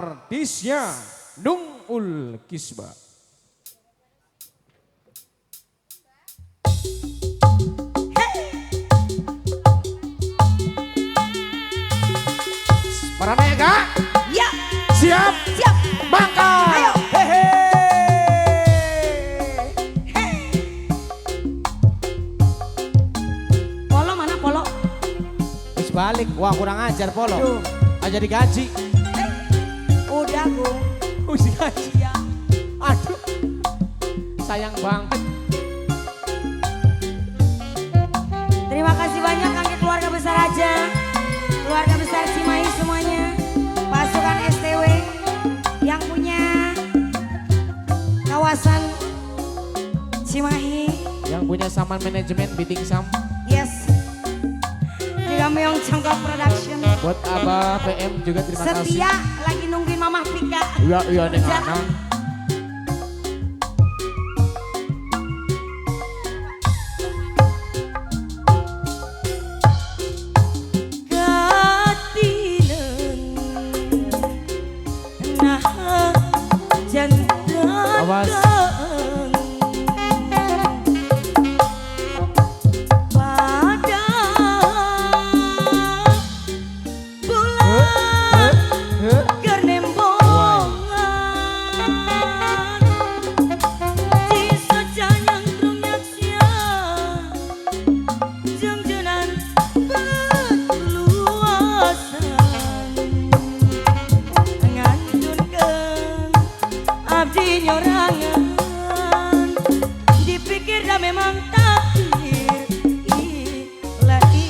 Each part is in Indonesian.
artisnya Nungul Kisba. Para nega, ya, siap, siap, maka, ayo, hehe. Polo mana polo? Terus balik, wah kurang ajar Polo. Aduh. Aja digaji. Udah gue. Digaji. Ya. Aduh, sayang banget. Terima kasih banyak Angke keluarga besar aja, keluarga besar Cimahi semuanya, pasukan STW yang punya kawasan Cimahi, Yang punya saman manajemen Biting Sam. yes, juga Meong Congkok Production. Buat Abah PM juga terima kasih. Setia lagi nungguin Mamah Pika. Iya neng Ya. anak. Awas. Nyorangan dipikir dah memang takdir ilahi.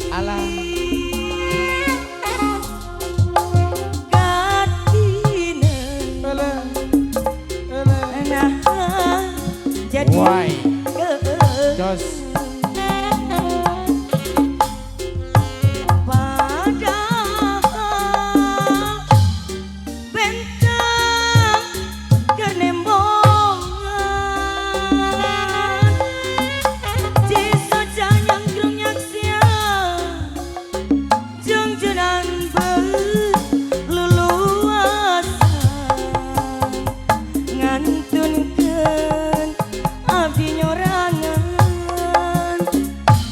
Alah. Katinen nah jadi Why? Jos.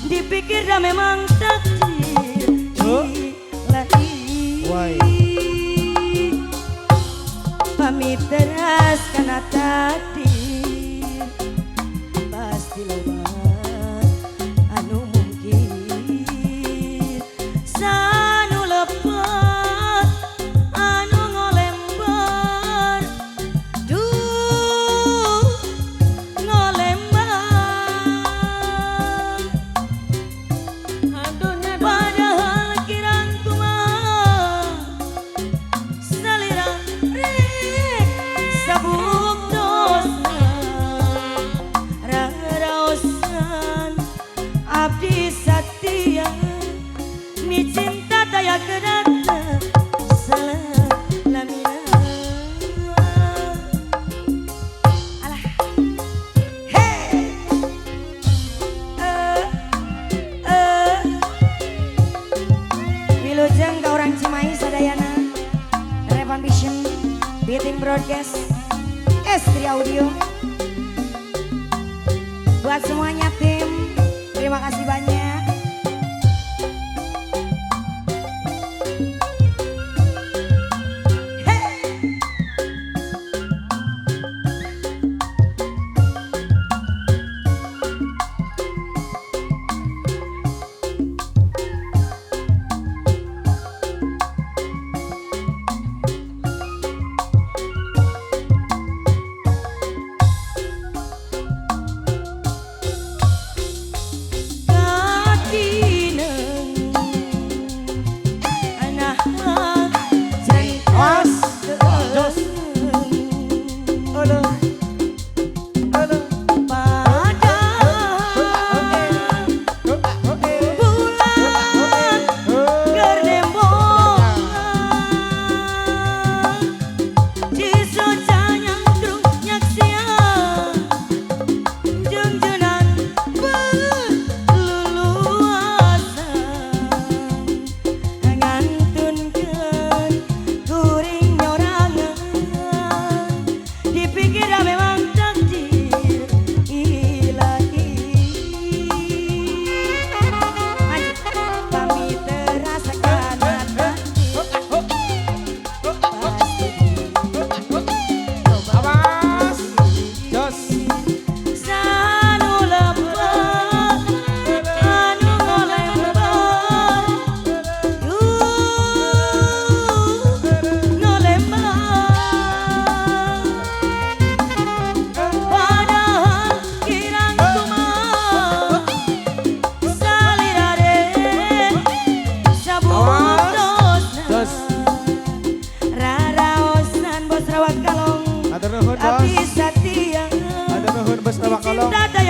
dipikir dah memang takdir ilahi. Why? Pamit teras karena takdir pasti lewat anu mungkin sanu lepas anu ngolembar duh ngolembar padahal kirang kumaha salira rek sabuk dosa raraosan abdi satia mi cinta daya kedata salah lamina alah hey Wilujeng ke orang Cimahi sadayana Revan Vision Biting Broadcast Estri Audio. Buat semuanya tim, terima kasih banyak. rawat kalong Atur nuhun bos. tapi setia Atur nuhun bos rawat kalong. cinta